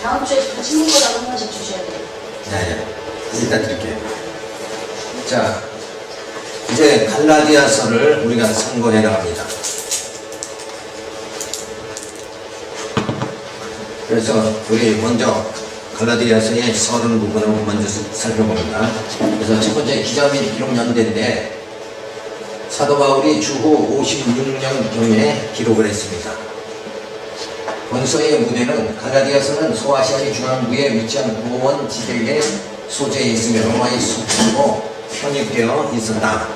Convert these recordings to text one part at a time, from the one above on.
다음 주에 친구 거라고 한 번씩 주셔야 돼요. 네, 일단 드릴게요. 자, 이제 갈라디아서를 우리가 선고해 나갑니다. 그래서 우리 먼저 갈라디아서의 서론 부분을 먼저 살펴봅니다. 그래서 첫 번째 기자 및 기록 연대인데 사도 바울이 주후 56년경에 기록을 했습니다. 본서의 무대는 갈라디아서는 소아시아의 중앙부에 위치한 고원 지대의 소재에 있으며 로마의 수도로 편입되어 있었다.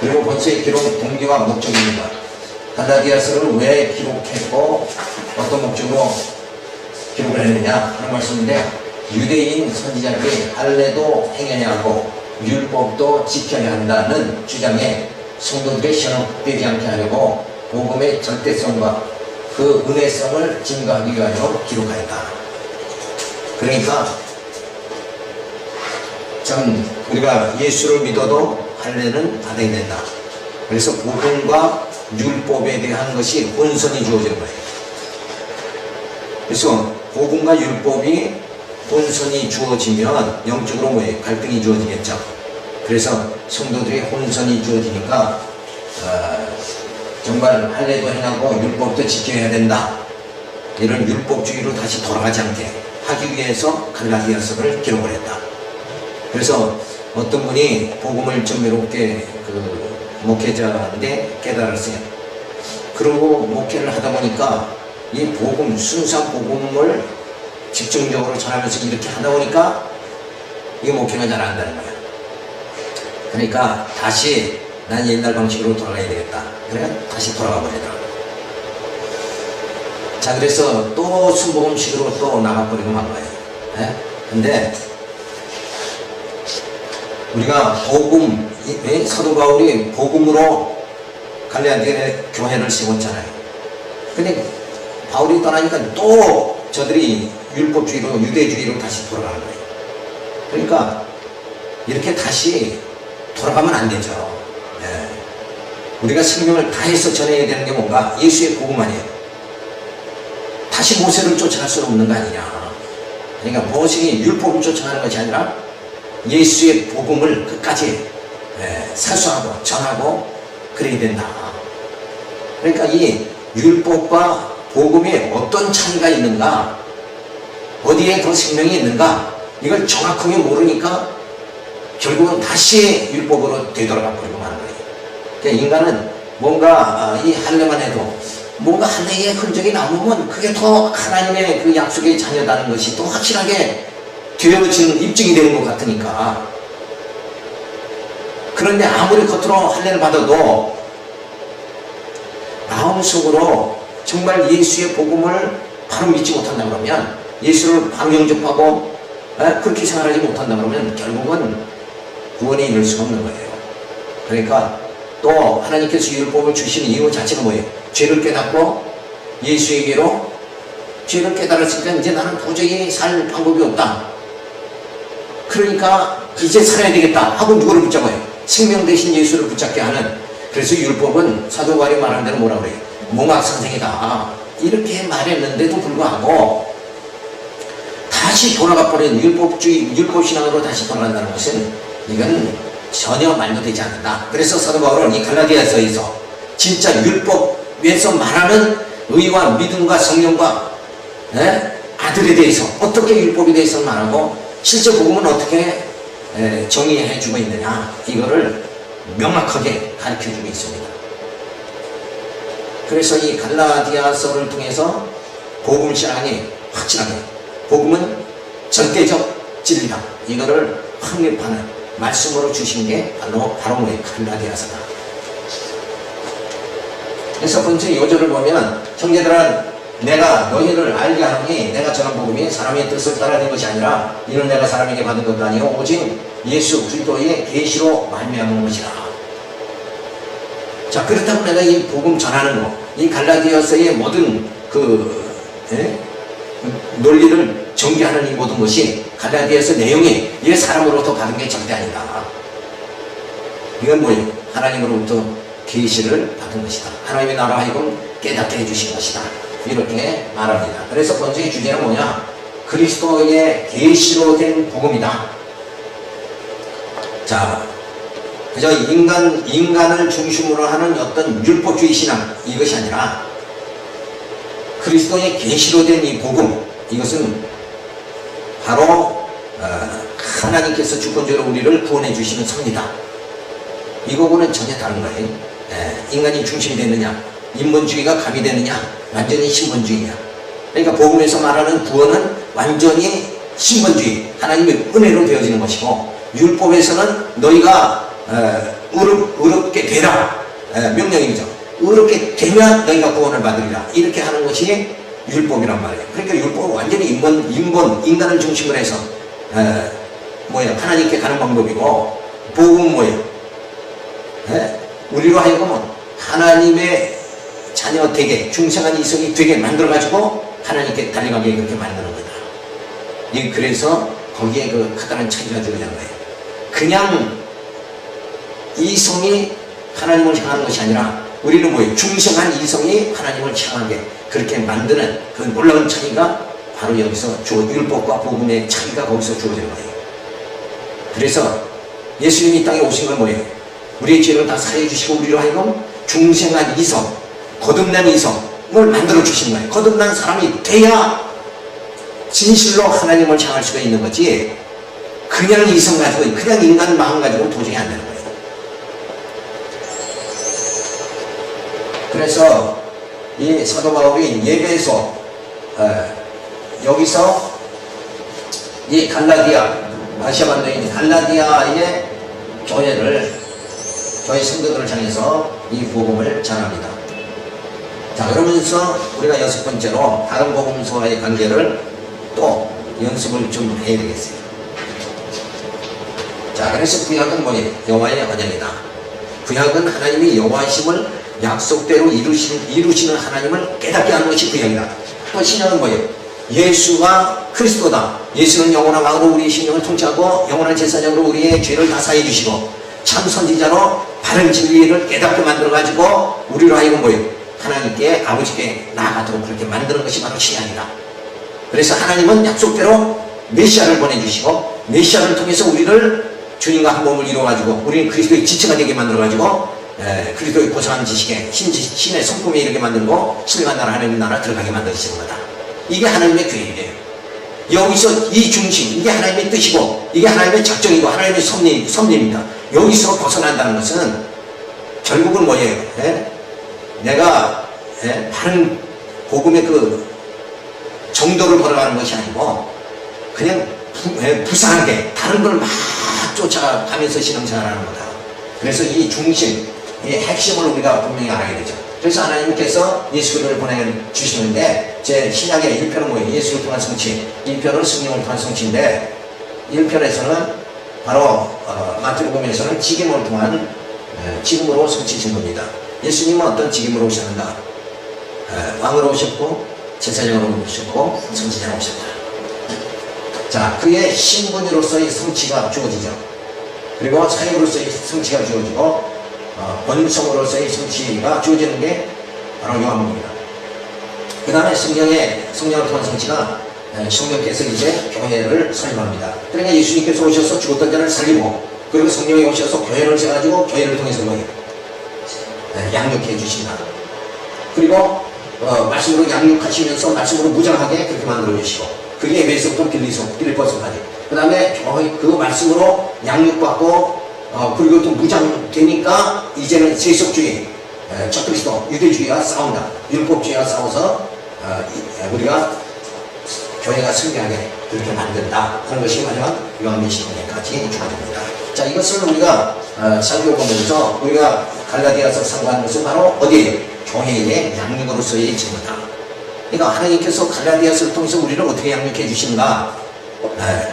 그리고 본서의 기록 동기와 목적입니다. 갈라디아서를 왜 기록했고 어떤 목적으로 기록을 했느냐 하는 말씀인데, 유대인 선지자들이 할례도 행해야 하고 율법도 지켜야 한다는 주장에 성도들의 현혹되지 않게 하려고 복음의 절대성과 그 은혜성을 증가하기 위하여 기록하였다. 그러니까 참 우리가 예수를 믿어도 할례는 받아야 된다. 그래서 복음과 율법에 대한 것이 혼선이 주어지는 거예요. 그래서 복음과 율법이 혼선이 주어지면 영적으로 뭐예요? 갈등이 주어지겠죠. 그래서 성도들의 혼선이 주어지니까 정말 할례도 행하고 율법도 지켜야 된다. 이런 율법주의로 다시 돌아가지 않게 하기 위해서 갈라디아서를 기록을 했다. 그래서 어떤 분이 복음을 좀 이렇게 목회자인데 깨달았어요. 그러고 목회를 하다 보니까 이 복음, 순수한 복음을 집중적으로 전하면서 이렇게 하다 보니까 이게 목회가 잘 안 된다는 거야. 그러니까 다시 난 옛날 방식으로 돌아가야 되겠다. 그래 다시 돌아가 버리더라고. 자, 그래서 또 순복음식으로 또 나가버리고 만 거예요. 네? 근데 우리가 복음, 사도 바울이 복음으로 갈라디아 교회를 세웠잖아요. 근데 바울이 떠나니까 또 저들이 율법주의로, 유대주의로 다시 돌아가는 거예요. 그러니까 이렇게 다시 돌아가면 안 되죠. 네. 우리가 생명을 다해서 전해야 되는 게 뭔가? 예수의 복음 아니에요. 다시 모세를 쫓아갈 수는 없는 거 아니냐. 그러니까 모세의 율법을 쫓아가는 것이 아니라 예수의 복음을 끝까지 사수하고 전하고 그래야 된다. 그러니까 이 율법과 복음에 어떤 차이가 있는가, 어디에 더 생명이 있는가, 이걸 정확하게 모르니까 결국은 다시 율법으로 되돌아가 버리고 마는 거예요. 그러니까 인간은 뭔가 이 할례만 해도 뭔가 할례의 흔적이 남으면 그게 더 하나님의 그 약속의 자녀다는 것이 또 확실하게 되어지는 입증이 되는 것 같으니까. 그런데 아무리 겉으로 할례를 받아도 마음속으로 정말 예수의 복음을 바로 믿지 못한다 그러면, 예수를 바로 영접하고 그렇게 생활하지 못한다 그러면 결국은 구원에 이를 수가 없는 거예요. 그러니까 또 하나님께서 율법을 주시는 이유 자체가 뭐예요? 죄를 깨닫고 예수에게로 죄를 깨달았으니까 이제 나는 도저히 살 방법이 없다. 그러니까 이제 살아야 되겠다 하고 누구를 붙잡아요? 생명 대신 예수를 붙잡게 하는. 그래서 율법은 사도 바울이 말한 대로 뭐라 그래요? 몽학선생이다. 이렇게 말했는데도 불구하고 다시 돌아가 버린 율법주의, 율법신앙으로 다시 돌아간다는 것은 이건 전혀 말도 되지 않는다. 그래서 사도 바울은 이 갈라디아서에서 진짜 율법에서 말하는 의와 믿음과 성령과 아들에 대해서 어떻게 율법에 대해서 말하고 실제 복음은 어떻게 정의해 주고 있느냐, 이거를 명확하게 가르쳐 주고 있습니다. 그래서 이 갈라디아서를 통해서 복음 신앙이 확실하게, 복음은 절대적 진리다, 이거를 확립하는 말씀으로 주신 게 바로 갈라디아서다. 그래서 번째 요절을 보면, 형제들아 내가 너희를 알게 하노니 내가 전한 복음이 사람의 뜻을 따라낸 것이 아니라 이는 내가 사람에게 받은 것도 아니요 오직 예수 그리스도의 계시로 말미암은 것이라. 자, 그렇다고 내가 이 복음 전하는 거, 이 갈라디아서의 모든 논리를 전개하는 이 모든 것이 갈라디아서 내용이 이게 사람으로부터 받은 게 절대 아니다. 이건 뭐예요? 하나님으로부터 계시를 받은 것이다. 하나님의 나라 하여금 깨닫게 해주신 것이다. 이렇게 말합니다. 그래서 본서의 주제는 뭐냐? 그리스도의 계시로 된 복음이다. 자, 그저 인간을 중심으로 하는 어떤 율법주의 신앙, 이것이 아니라 그리스도의 계시로 된 이 복음, 이것은 바로 하나님께서 주권적으로 우리를 구원해 주시는 섭니다. 이거하고는 전혀 다른 거예요. 인간이 중심이 되느냐, 인본주의가 가미되느냐, 완전히 신본주의냐. 그러니까 복음에서 말하는 구원은 완전히 신본주의, 하나님의 은혜로 되어지는 것이고, 율법에서는 너희가 의롭게 되라, 명령이죠. 의롭게 되면 너희가 구원을 받으리라, 이렇게 하는 것이 율법이란 말이에요. 그러니까 율법은 완전히 인간을 중심으로 해서 하나님께 가는 방법이고, 복음은 뭐예요? 우리로 하여금 하나님의 자녀 되게, 중생한 이성이 되게 만들어가지고 하나님께 달려가게 그렇게 만드는 거다. 그래서 거기에 그 커다란 차이가 들어가는 거예요. 그냥 이성이 하나님을 향하는 것이 아니라 우리는 뭐예요? 중생한 이성이 하나님을 향하게 그렇게 만드는 그 놀라운 차이가 바로 여기서 율법과 복음의 차이가 거기서 주어지는 거예요. 그래서 예수님이 이 땅에 오신 건 뭐예요? 우리의 죄를 다 사해 주시고 우리로 하여금 중생한 이성, 거듭난 이성을 만들어 주신 거예요. 거듭난 사람이 돼야 진실로 하나님을 향할 수가 있는 거지, 그냥 이성 가지고, 그냥 인간 마음 가지고 도저히 안 되는 거예요. 그래서 이 사도 바울이 예배에서 여기서 이 아시아 반도에 있는 갈라디아의 교회 성도들을 향해서 이 복음을 전합니다. 자, 그러면서 우리가 6번째로 다른 복음서와의 관계를 또 연습을 좀 해야 되겠어요. 자, 그래서 구약은 뭐예요? 여호와의 언약이다. 구약은 하나님이 여호와심을 약속대로 이루시는 하나님을 깨닫게 하는 것이 구약이다. 또 신약은 뭐예요? 예수가 그리스도다. 예수는 영원한 왕으로 우리의 심령을 통치하고 영원한 제사장으로 우리의 죄를 다 사해 주시고 참 선지자로 바른 진리를 깨닫게 만들어가지고 우리로 하여금 뭐예요? 하나님께, 아버지께 나아가도록 그렇게 만드는 것이 바로 신약이다. 그래서 하나님은 약속대로 메시아를 보내주시고 메시아를 통해서 우리를 주님과 한 몸을 이루어가지고 우리는 그리스도의 지체가 되게 만들어가지고 그리스도의 고상한 지식에 신의 성품에 이르게 만들고 신령한 나라, 하나님의 나라 들어가게 만드시는 거다. 이게 하나님의 계획이에요. 여기서 이 중심, 이게 하나님의 뜻이고 이게 하나님의 작정이고 하나님의 섭리입니다. 여기서 벗어난다는 것은 결국은 뭐예요? 내가 바른 복음의 그 정도를 걸어가는 것이 아니고 그냥 부상하게 다른 걸 막 쫓아가면서 신앙생활하는 거다. 그래서 이 중심, 이 핵심을 우리가 분명히 알아야 되죠. 그래서 하나님께서 예수 그리스도를 보내주시는데 제 신약의 1편은 뭐예요? 예수를 통한 성취, 2편은 성령을 통한 성취인데 1편에서는 바로 마태복음에서는 직임을 통한 직임으로 성취신 겁니다. 예수님은 어떤 직임으로 오셨는가? 왕으로 오셨고 제사장으로 오셨고 선지자로 오셨다. 자, 그의 신분으로서의 성취가 주어지죠. 그리고 사역으로서의 성취가 주어지고 번성으로서의 성취가 주어지는 게 바로 요한복음입니다. 그 다음에 성령을 통한 성취가 성령께서 이제 교회를 설립합니다. 그러니까 예수님께서 오셔서 죽었던 자를 살리고 그리고 성령이 오셔서 교회를 세워가지고 교회를 통해서 뭐예요? 양육해 주신다. 그리고 말씀으로 양육하시면서 말씀으로 무장하게 그렇게 만들어 주시고 그게 에베소부터 빌립보서까지. 그 다음에 그 말씀으로 양육받고 그리고 또 무장되니까 이제는 세속주의, 적그리스도, 유대주의와 싸운다. 율법주의와 싸워서 우리가 교회가 승리하게 그렇게 만든다 하는 것이 마지막 요한계시록에까지 주어집니다. 자, 이것을 우리가 살펴보면서 우리가 갈라디아서 상고하는 것은 바로 어디에요? 교회의 양육으로서의 증거다. 그러니까 하나님께서 갈라디아서를 통해서 우리를 어떻게 양육해 주신가?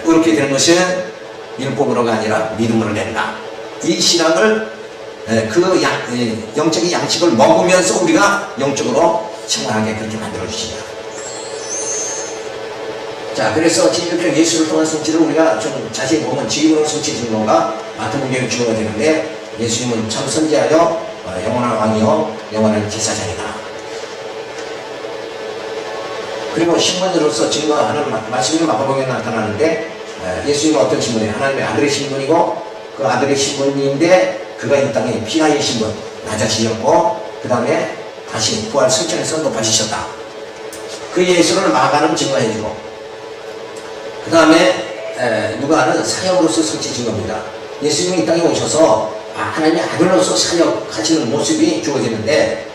그렇게 되는 것은 율법으로가 아니라 믿음으로 된다. 이 신앙을 영적인 양식을 먹으면서 우리가 영적으로 생활하게 그렇게 만들어 주신다. 자, 그래서 제1편 예수를 통한 성취를 우리가 좀 자세히 보면 지금으로 성취 증거가 마태복음에 주어가 되는데 예수님은 참 선지자요 영원한 왕이요 영원한 제사장이다. 그리고 신분으로서 증거하는 말씀이 마가복음에 나타나는데 예수님은 어떤 신분이에요? 하나님의 아들의 신분이고 그 아들의 신분인데 그가 이 땅에 피하의 신분 낮아지셨고 그 다음에 다시 부활 승천해서 높아지셨다. 그 예수를 마가는 증거해주고 그 다음에 누가는 사역으로서 성취진 겁니다. 예수님이 이 땅에 오셔서 하나님의 아들로서 사역하시는 모습이 주어지는데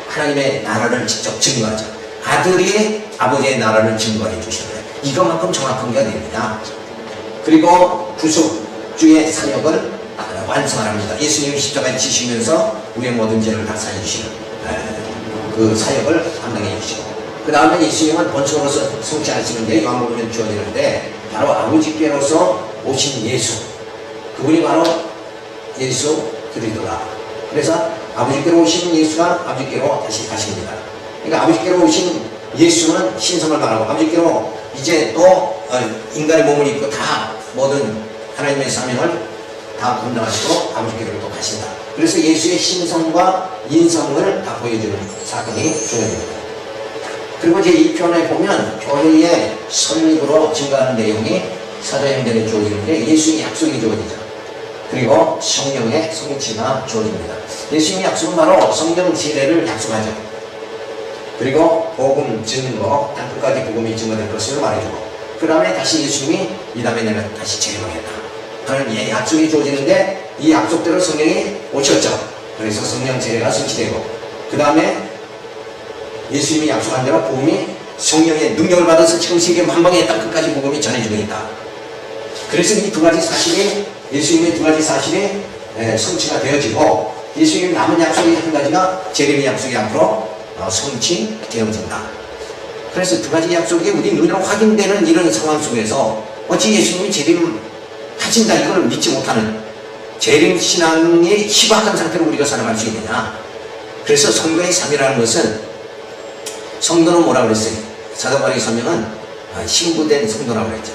하나님의 나라를 직접 증거하죠. 아들이 아버지의 나라를 증거해 주시는 거예요. 이것만큼 정확한 게 어디입니다. 그리고 구속주의 사역을 완성합니다. 예수님이 십자가에 지시면서 우리의 모든 죄를 다 사해 주시는 그 사역을 감당해 주시고 그 다음에 예수님은 본성으로서 성취하시는 게 요한복음에 주어지는데 바로 아버지께로서 오신 예수 그분이 바로 예수 그리스도라. 그래서 아버지께로 오신 예수가 아버지께로 다시 가십니다. 그러니까 아버지께로 오신 예수는 신성을 말하고 아버지께로 이제 또 인간의 몸을 입고 다 모든 하나님의 사명을 다 감당하시고 아버지께로 또 가신다. 그래서 예수의 신성과 인성을 다 보여주는 사건이 주어집니다. 그리고 이제 이 편에 보면 교회의 설립으로 증가하는 내용이 사도행전에 주어지는데 예수의 약속이 주어지죠. 그리고 성령의 성취가 주어집니다. 예수님의 약속은 바로 성령 세례를 약속하죠. 그리고 복음 증거, 땅끝까지 복음이 증거될 것을 말해주고 그 다음에 다시 예수님이 이 다음에 내가 다시 재림하겠다 하는 약속이 주어지는데 이 약속대로 성령이 오셨죠. 그래서 성령 세례가 성취되고 그 다음에 예수님이 약속한 대로 복음이 성령의 능력을 받아서 지금 세계 만방의 땅끝까지 복음이 전해지고 있다. 그래서 이 두 가지 사실이 예수님의 두 가지 사실이 성취가 되어지고 예수님의 남은 약속의 한 가지가 재림의 약속이 앞으로 성취되어진다. 그래서 두 가지 약속이 우리 눈으로 확인되는 이런 상황 속에서 어찌 예수님이 재림하신다 이걸 믿지 못하는 재림 신앙이 희박한 상태로 우리가 살아갈 수 있느냐. 그래서 성도의 삶이라는 것은 성도는 뭐라고 그랬어요? 사도 바울의 설명은 신부된 성도라고 그랬죠.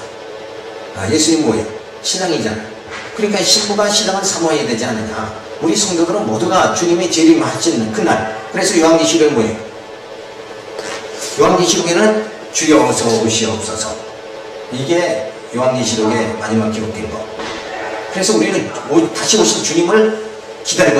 예수님 뭐예요? 신앙이잖아요. 그러니까 신부가 신앙을 사모해야 되지 않느냐. 우리 성도들은 모두가 주님이 재림하시는 그날. 그래서 요한계시록은 뭐예요? 요한계시록에는 주여 어서 오시옵소서. 이게 요한계시록의 마지막 기록된 거. 그래서 우리는 다시 오신 주님을 기다리고